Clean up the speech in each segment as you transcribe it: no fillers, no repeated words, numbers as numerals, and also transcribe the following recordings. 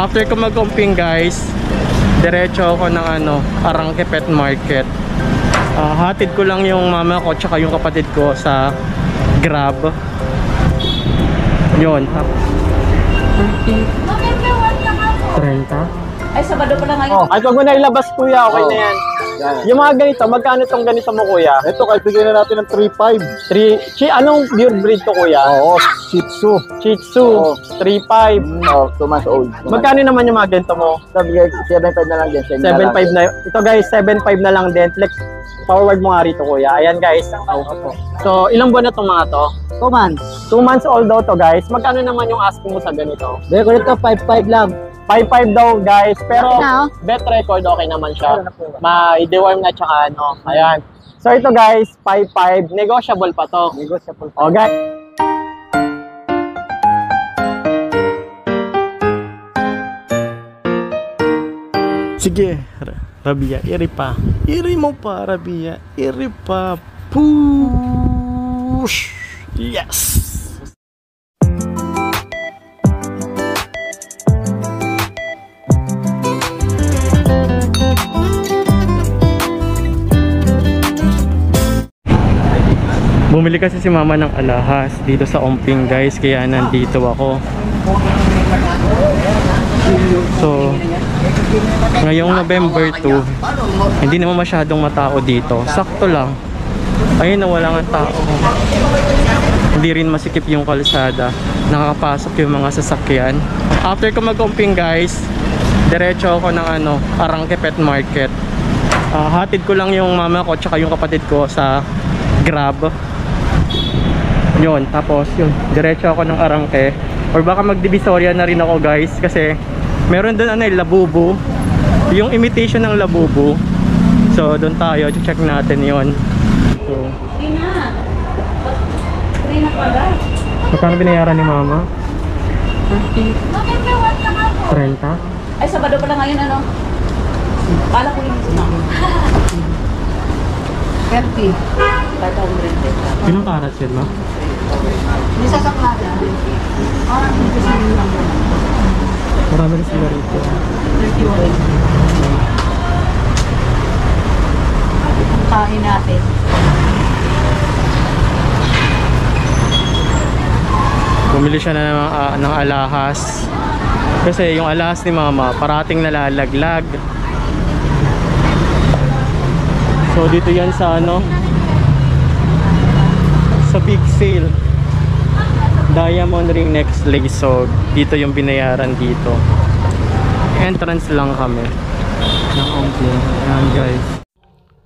After ko mag-umping guys, diretso ako ng Arangke Pet Market. Hatid ko lang yung mama ko tsaka yung kapatid ko sa Grab. Yun. 30? Ay, Sabado pa lang ngayon. Ay, wag mo na ilabas kuya, okay na yan. Yung mga ganito, magkano tong ganito mo kuya? Ito, kahit bigyan na natin ng 3.5. Anong pure breed to kuya? Oo, Shih Tzu. Shih Tzu, 3.5. Oo, 2 months old. Magkano naman yung mga ganito mo? 7.5 na lang din. 7.5 na. Ito guys, 7.5 na lang din. Flex forward mo nga rito kuya. Ayan guys. So, ilang buwan na itong mga to? 2 months. 2 months old daw to guys. Magkano naman yung asking mo sa ganito? Dahil ko nito, 5.5 lang. 5.5 daw guys, pero Okay na, bet record okay naman siya. Ma-deworm na tsaka ayan. So ito guys, 5.5, negotiable pa to. Negotiable pa. O guys. Sige, Rabia, iri pa. Iri mo pa, Rabia. Iri pa. Push! Yes! Bumili kasi si mama ng alahas dito sa Umping guys, kaya nandito ako. So, ngayong November 2, hindi naman masyadong matao dito. Sakto lang. Ayun na, wala nga tao. Hindi rin masikip yung kalsada. Nakakapasok yung mga sasakyan. After ko mag-Umping guys, diretso ako ng Arangke Pet Market. Hatid ko lang yung mama ko tsaka yung kapatid ko sa Grab. Yun, tapos yun, diretso ako ng Arangke. Or baka mag-Divisoria na rin ako guys, kasi meron doon Labubu, yung imitation ng Labubu. So doon tayo, check natin yon. So, magkano binayaran ni mama? 30? Ay, Sabado pa lang ngayon, Kala ko yung gusto namin. 30. 500. Pinong karat yun, ma? Hindi sasaklada. Parang hindi sa mga lang. Marami rin sila rito. 31. Kain natin. Bumili siya na ng alahas. Kasi yung alahas ni mama parating nalalaglag. So dito yan sa sa big sale, diamond ring necklace. So dito yung binayaran dito. Entrance lang kami ng Umping. Ayan guys.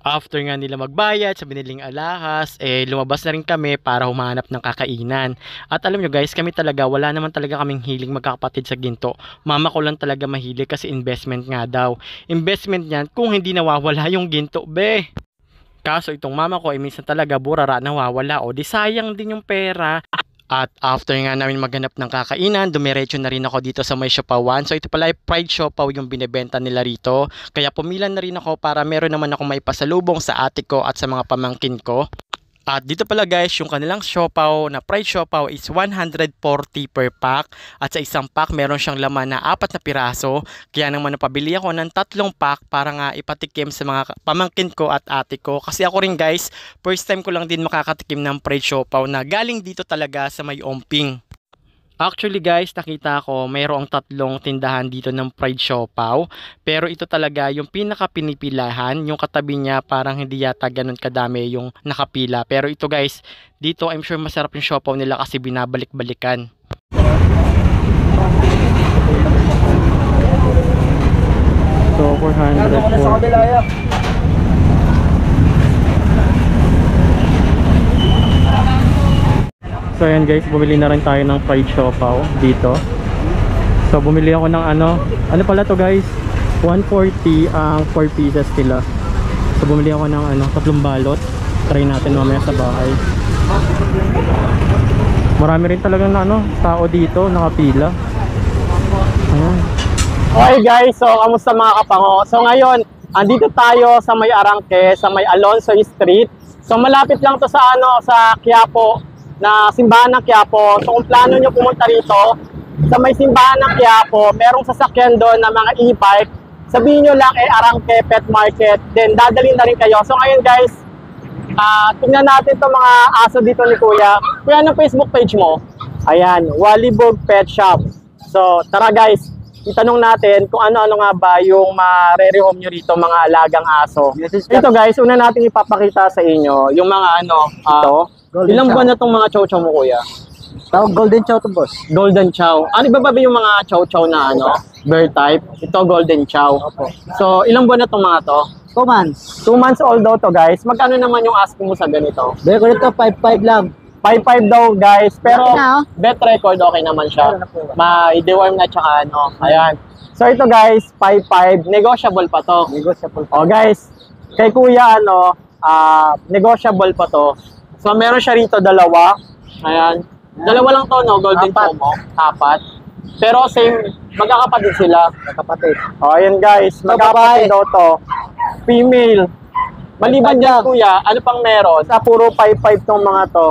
After nga nila magbayad sa biniling alahas, lumabas na rin kami para humanap ng kakainan. At alam nyo guys, kami talaga, wala naman talaga kaming hiling magkakapatid sa ginto. Mama ko lang talaga mahilig kasi investment nga daw. Investment niyan kung hindi nawawala yung ginto, be. Kaso itong mama ko ay minsan talaga burara nawawala, o di sayang din yung pera. At after nga namin maghanap ng kakainan, dumiretso na rin ako dito sa may Siopawan. So ito pala ay fried siopaw yung binebenta nila rito. Kaya pumilan na rin ako para meron naman ako maipasalubong sa ate ko at sa mga pamangkin ko. At dito pala guys, yung kanilang siopaw na fried siopaw is 140 per pack. At sa isang pack meron siyang laman na 4 na piraso. Kaya naman napabili ako ng 3 pack para nga ipatikim sa mga pamangkin ko at ate ko. Kasi ako rin guys, first time ko lang din makakatikim ng fried siopaw na galing dito talaga sa may Umping. Actually guys, nakita ko mayroong 3 tindahan dito ng fried siopaw. Pero ito talaga yung pinaka-pinipilahan. Yung katabi niya parang hindi yata ganun kadami yung nakapila. Pero ito guys, dito I'm sure masarap yung siopaw nila kasi binabalik-balikan. So 400. So ayan guys, bumili na rin tayo ng fried siopaw dito. So bumili ako ng ano pala to guys, 140 ang 4 pieces nila. So bumili ako ng 3 balot. Try natin mamaya sa bahay. Marami rin talagang tao dito, nakapila. Ayan. Okay guys, so kamusta mga kapango? So ngayon, andito tayo sa may Arangke, sa may Alonso Street. So malapit lang to sa sa Quiapo, na simbahan ng Quiapo. So kung plano nyo pumunta rito, sa may simbahan ng Quiapo, merong sasakyan doon na mga e-bike. Sabihin nyo lang, Arangke Pet Market. Then, dadalhin na rin kayo. So, ngayon guys, tingnan natin itong mga aso dito ni Kuya. Kuya, anong Facebook page mo? Ayan, Walibog Pet Shop. So, tara guys, itanong natin kung ano-ano nga ba yung ma-re-rehome nyo rito, mga alagang aso. Ito guys, una natin ipapakita sa inyo, yung mga ilang buwan na itong mga chow-chow mo, Kuya? Tawag Golden Chow to, boss. Golden Chow. Ano ba yung mga chow-chow na bear type? Ito, Golden Chow. Opo. So, ilang buwan na itong mga to? 2 months. 2 months old daw to guys. Magkano naman yung asking mo sa ganito? Bigay ko dito, 5.5 lang. 5.5 daw guys. Pero Okay na, oh. bet record okay naman siya. Meron na po. Ma-deworm na tsaka Ayan. So ito guys, 5.5. Negotiable pa to. Negotiable. O guys, kay Kuya negotiable pa to. So meron siya rito dalawa. Ayan. Dalawa lang to, no? Golden Chow mo. 4. Pero same, magkakapatid sila. Kapatid. O ayan guys, magkakapatid daw to. Female. Maliban 5.5 dyan lang. Kuya, ano pang meron? Sa puro 5.5 tong mga to.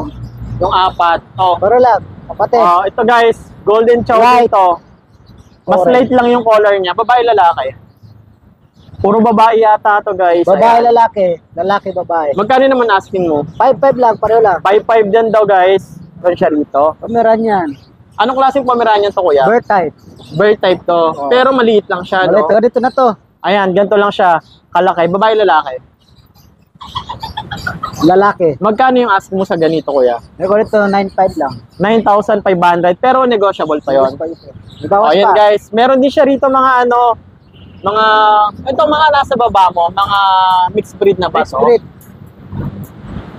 Yung 4. Oh. Pero lang, kapatid. Ito guys, Golden Chow Light. dito. Mas Orange. light lang yung color niya. Babae, lalaki. Puro babae yata to guys. Babae, Ayan. lalaki. Lalaki, babae. Magkano naman asking mo? 5.5 lang, pareho lang. 5.5 din daw guys. Meron siya rito. Pameran yan. Anong klaseng Pomeranian to Kuya? Bird type. Bird type to. Oh. Pero maliit lang siya, no? Malit, dito na to. Ayan, ganito lang siya. Kalaki. Babae, lalaki. Lalaki. Magkano yung asking mo sa ganito Kuya? Bigay ko dito, 9.5 lang. 9,500. Pero negotiable pa yon. Bawas Ayan pa. guys, meron din siya rito mga ito mga nasa baba mo, mga mixed breed na ba Mixed to? breed.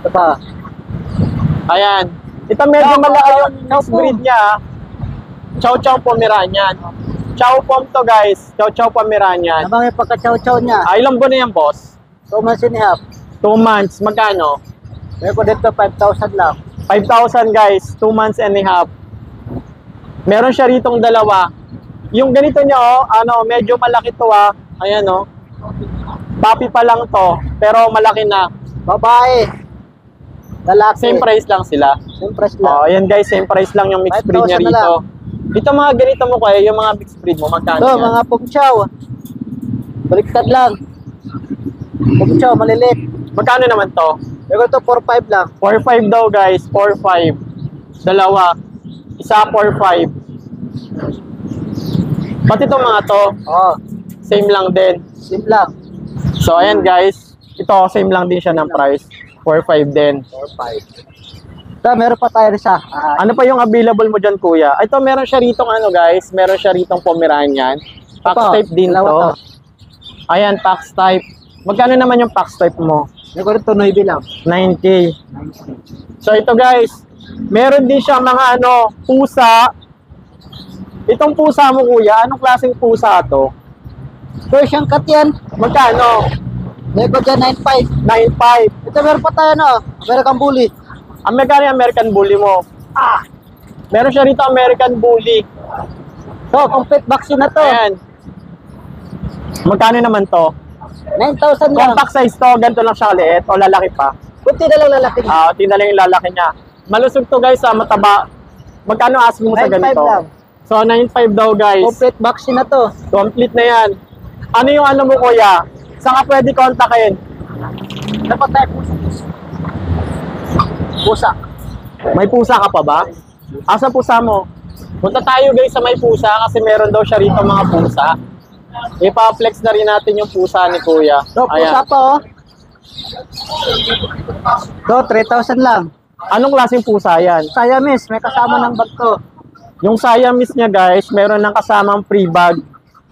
Ito pa. Ayan. Ito medyo Chow malaki Pom. yung mixed breed niya. Chow Chow Pomeranian. Chow Pom to guys. Chow Chow Pomeranian. Habang yung pagka-chow-chow niya, Ilang buwan na yan boss? 2 months and a half. 2 months. Magkano? Bigay ko dito, 5,000 lang. 5,000 guys. 2 months and a half. Meron siya ritong dalawa. Yung ganito niya medyo malaki to Ayan Papi pa lang to, pero malaki na. Babae. Lalaki. Same price lang sila. Same price lang. Ayan guys, same price lang yung mixed breed niya 5,000 na rito. Ito mga ganito mo Kuya, yung mga mixed breed mo, magkano Ito, yan? mga pugchow. Baliktad lang. Pugchow, malilit. Magkano naman to? Bigay ko ito, 4.5 lang. 4.5 daw guys, 4.5. Dalawa. Isa 4.5. Pati itong mga to, Oo, same lang din. same lang. So ayan guys, ito same lang din siya ng price. 4.5 din. 4.5. Ito, meron pa tayo sa Ano pa yung available mo dyan Kuya? Ito meron siya ritong guys, meron siya ritong Pomeranian. Pax Ito, type din dalawa to. Ayan, Pax type. Magkano naman yung Pax type mo? Bigay ko dito, 9 lang. 9K. So ito guys, meron din siya mga pusa. Itong pusa mo Kuya, anong klaseng pusa to? Persian cat yan. Magkano? Bigay ko dyan, 9.5. 9.5. Ito, meron pa tayo American Bully. Ang magkano yung American Bully mo? Meron siya rito American Bully. Ito, complete vaccine na to. Ayan. Magkano naman to? 9,000 lang. Compact size to, ganito lang siya kaliit o lalaki pa? Kunti na lang lalaki. Tingnan lang yung lalaki niya. Malusog to guys mataba. Magkano asking mo sa 9.5 ganito? lang. So 9.5 daw guys. Complete vaccine na to. Complete na yan. Ano yung mo Kuya? Saan ka pwede kontakin? Dapat tayo pusa. May pusa ka pa ba? Asa pusa mo? Punta tayo guys sa may pusa kasi meron daw siya rito mga pusa. Ipa-flex na rin natin yung pusa ni Kuya. Ito, pusa pa Ito, 3,000 lang. Anong klaseng pusa yan? Siamese, may kasama ng bag to. Yung Siamese niya guys, meron ng kasamang free bag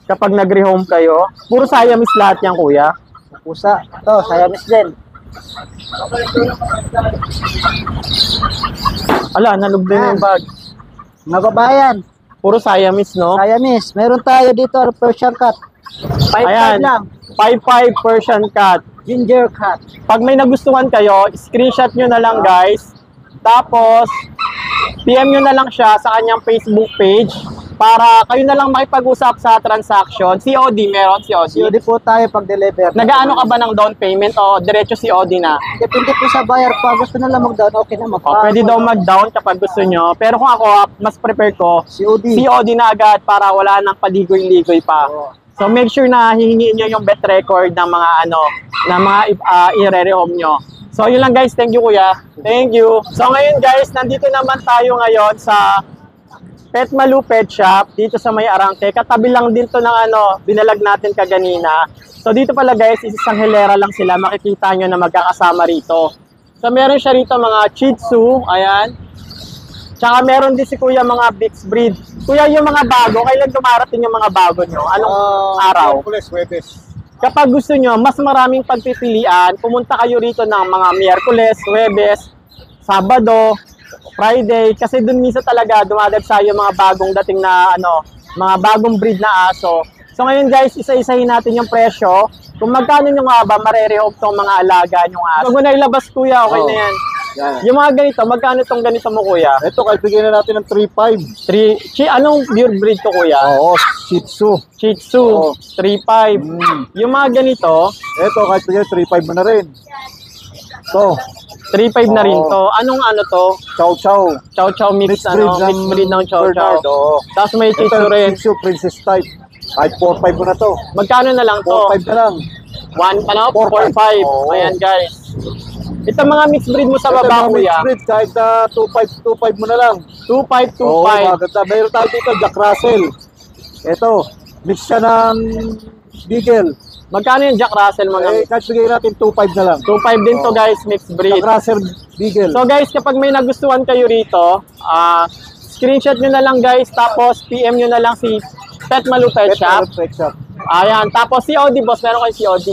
kapag nag-rehome kayo. Puro Siamese lahat yan Kuya. Pusa. Ito, Siamese din. Ala, nalog din yung bag. Mga babayan. Puro Siamese, no? Siamese. Meron tayo dito, Persian cat. 5.5 Ayan, lang. 5'5" Persian cat. Ginger cat. Pag may nagustuhan kayo, screenshot nyo na lang guys. Tapos, PM nyo na lang siya sa kanyang Facebook page para kayo na lang makipag-usap sa transaction. COD, meron COD. COD po tayo pag deliver. Nagaano ka ba ng down payment o diretso COD na? Depende po sa buyer. Pag gusto nila mag-down, okay naman. Pwede daw mag-down kapag gusto nyo. Pero kung ako, mas prefer ko, COD. COD na agad para wala nang paligoy-ligoy pa. So make sure na hihingiin nyo yung bet record ng mga i-re-rehome nyo. So yun lang guys, thank you kuya. Thank you. So ngayon guys, nandito naman tayo ngayon sa Petmalu Pet Shop dito sa May Arangke. Katabi lang din to ng binalag natin kaganina. So dito pala guys, isang hilera lang sila. Makikita nyo na magkakasama rito. So meron siya rito mga Shih Tzu, ayan. Tsaka meron din si kuya mga mixed breed. Kuya, yung mga bago, kailan dumarating yung mga bago nyo? Anong araw? Webes. Kapag gusto nyo, mas maraming pagpipilian, pumunta kayo rito ng mga Miyerkules, Huwebes, Sabado, Friday, kasi dun minsan talaga dumadagsa yung mga bagong dating na mga bagong breed na aso. So ngayon guys, isa-isahin natin yung presyo. Kung magkano nyo nga ba marerehome tong mga alaga nyong aso. Huwag mo na ilabas kuya, okay na yan. Yan. Yung mga ganito, magkano tong ganito mo kuya? Ito, kahit bigyan na natin ng 3.5. Anong pure breed to kuya? Oo, Shih Tzu. Shih Tzu, Oo. 3.5. Yung mga ganito, Ito, kahit bigyan 3.5 mo na rin. Ito, 3.5 na rin Oo. to. Anong to? Chow Chow. Chow Chow mix, mixed breed ng Chow Chow. Bernard, oo. Tapos may Shih Ito, Tzu rin. Shih Tzu, Princess type. Kahit 4.5 mo na to. Magkano na lang to? 4.5 na lang. 4.5. Oo. Ayan guys. Ito mga mixed breed mo sa Ito, baba mga kuya. mixed breed, kahit 2.5 mo na lang. 2.5, Oo, 2.5. maganda. Mayroon tayo dito, Jack Russell. Ito, mix siya ng Beagle. Magkano yung Jack Russell mga Kahit bigyan natin 2.5 na lang. 2.5 din to Oo. guys, mixed breed. Jack Russell Beagle. So guys, kapag may nagustuhan kayo rito, screenshot nyo na lang guys, tapos PM nyo na lang si Petmalu Pet Shop. Pet Shop. Ayan, tapos COD boss, meron kayo COD.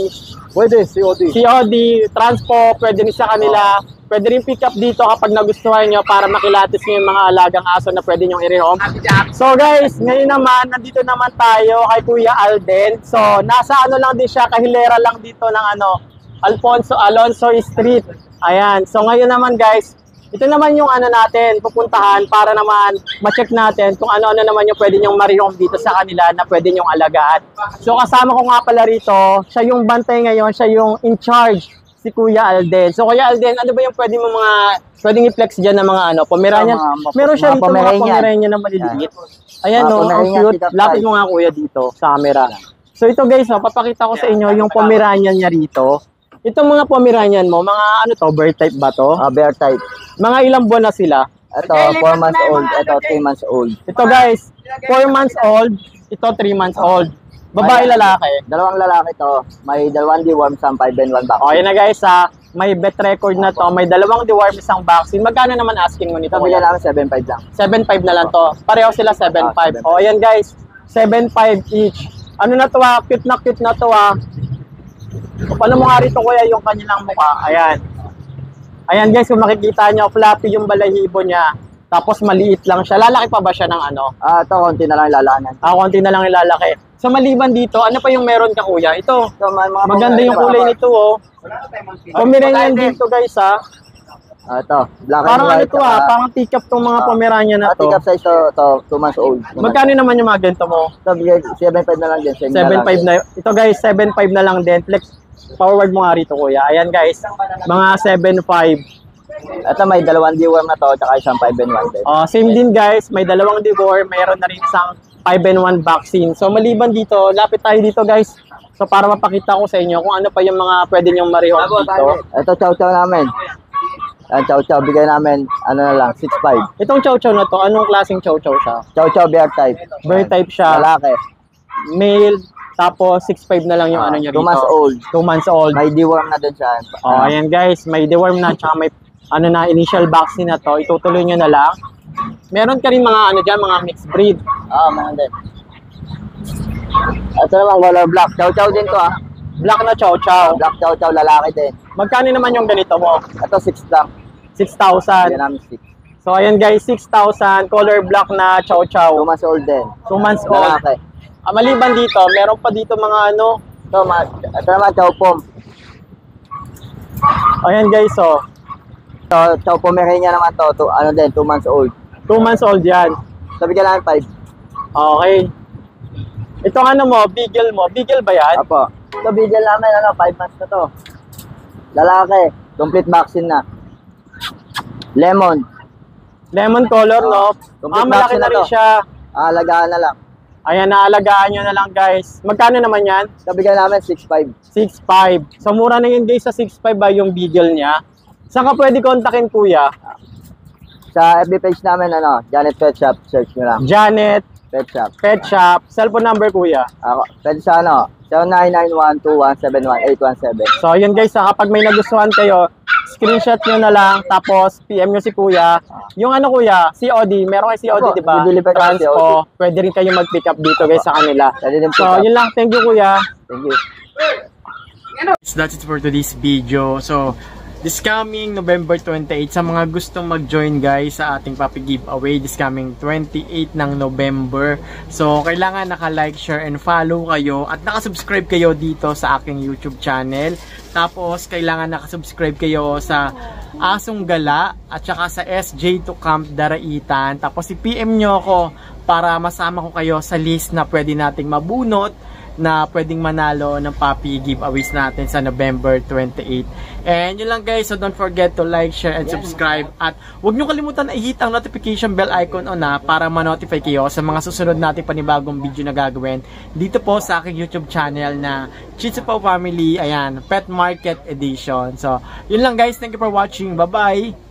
Pwede, COD. COD, transpo, pwede rin sa kanila. Pwede rin pick up dito kapag nagustuhan nyo para makilatis nyo yung mga alagang aso na pwede nyong i-rehome. So guys, ngayon naman, nandito naman tayo kay Kuya Alden. So, nasa lang din siya, kahilera lang dito ng Alonso Street. Ayan. So ngayon naman guys, ito naman yung natin, pupuntahan para naman ma-check natin kung ano-ano naman yung pwede nyong ma-rehome dito sa kanila na pwede nyong alagaan. So kasama ko nga pala rito, siya yung bantay ngayon, siya yung in charge, si Kuya Alden. So Kuya Alden, ano ba yung pwedeng i-flex dyan ng mga Pomeranian? Meron siya rito mga Pomeranian na maliliit. Ayan ang cute. Lapit mo nga kuya dito sa camera. So ito guys, papakita ko sa inyo yung Pomeranian niya rito. Itong mga Pomeranian mo, mga bird type ba to? Bear type. Mga ilang buwan na sila? Ito, 4 months old. Ito, 3 months old. Ito guys, 4 months old. Ito 3 months old. Babae, lalaki. Dalawang lalaki to. May dalawang deworm, isang 5 and 1 back. Okay na guys may bet record na to. May dalawang deworm, isang vaccine. Magkano naman asking mo nito? Ito, bigyan namin 7.5 lang. 7.5 na lang to. Pareho sila 7.5. 7.5. O ayan guys, 7.5 each. Ano na to cute na to Paano mo nga rito kuya yung kanilang mukha? Ayan. Ayan guys, kung makikita nyo, fluffy yung balahibo niya. Tapos maliit lang siya. Lalaki pa ba siya ng Ito, konti na lang lalaanan. konti na lang ilalaki. So maliban dito, ano pa yung meron ka kuya? Ito, Ito, mga maganda yung kulay nito Pomeranian dito guys Ito, black and Parang white. parang teacup tong mga Pomeranian na to. Tikap size to, 2 months old. Magkano naman yung mga ganito mo? Ito, bigyan 7.5 na lang din. 7.5 na. Ito guys, 7.5 na lang din. Flex, forward mo nga rito kuya. Ayan guys, mga 7.5. Ito, may dalawang deworm na to, tsaka isang 5 and 1 din. Same din guys, may dalawang deworm, mayroon na rin isang 5 and 1 vaccine. So maliban dito, lapit tayo dito guys. So para mapakita ko sa inyo kung ano pa yung mga pwede nyong ma-rehome dito. Ito, chow-chow namin. Chow-chow, bigay namin, na lang, 6.5. Itong chow-chow na to, anong klaseng chow-chow siya? Chow-chow, bear type. Bear type siya, Lalaki. male, tapos 6'5 na lang yung niya 2 months rito. old. 2 months old. May deworm na din siya. Ayan guys, may deworm na, tsaka may initial vaccine na to. Itutuloy nyo na lang. Meron ka rin mga dyan, mga mixed breed. Meron din. Ito naman, color black. Chow-chow din to Black na chow-chow. Black chow-chow, lalaki din. Magkano naman yung ganito mo? Ito, 6 lang. 6,000. Bigyan namin 6. So ayan guys, 6,000. Color black na 2 chow-chow. months old din. 2 months old. Lalaki. Maliban dito, meron pa dito mga Ito naman, chow pom. Ayan guys, Chow Pomeranian naman to. 2 months old. 2 months old yan. So, bigyan namin 5. Okay. Itong ano mo, Beagle mo. Beagle ba yan? Apo. Ito, bigyan namin, 5 months na to. Lalaki, complete vaccine na. Lemon. Lemon color, no? Complete Malaki vaccine na na rin to. siya. Alagaan na lang. Ayan, naalagaan nyo na lang, guys. Magkano naman yan? Ito, bigyan namin 6.5. 6.5. So, mura na yun, guys, sa 6.5 ba yung Beagle niya? Saan ka pwede kontakin, kuya? Sa FB page namin, Janet Pet Shop, search nyo lang. Janet Pet Shop. Pet Shop. Cellphone number, kuya. Ako, pwede sa 099121718117. So, yun guys, kapag may nagustuhan kayo, screenshot nyo na lang, tapos PM nyo si kuya. Yung ano kuya, COD, meron kayo COD, Opo, di ba? i-deliver ko yung Transpo, pwede rin kayo mag-pick up dito guys sa kanila. Pwede din po. So, yun lang. Thank you kuya. Thank you. So, that's it for today's video. So, this coming November 28, sa mga gustong mag-join guys sa ating Puppy Giveaway, this coming 28 ng November. So, kailangan naka-like, share, and follow kayo at naka-subscribe kayo dito sa aking YouTube channel. Tapos, kailangan naka-subscribe kayo sa Asong Gala at saka sa SJ2 Camp Daraitan. Tapos, i-PM nyo ako para masama ko kayo sa list na pwede nating mabunot na pwedeng manalo ng puppy giveaways natin sa November 28. And yun lang guys, so don't forget to like, share, and subscribe. At huwag nyo kalimutan na i-hit ang notification bell icon on para ma-notify kayo sa mga susunod nating panibagong video na gagawin dito po sa aking YouTube channel na Chitsupo Family, ayan, Pet Market Edition. So, yun lang guys, thank you for watching, bye bye!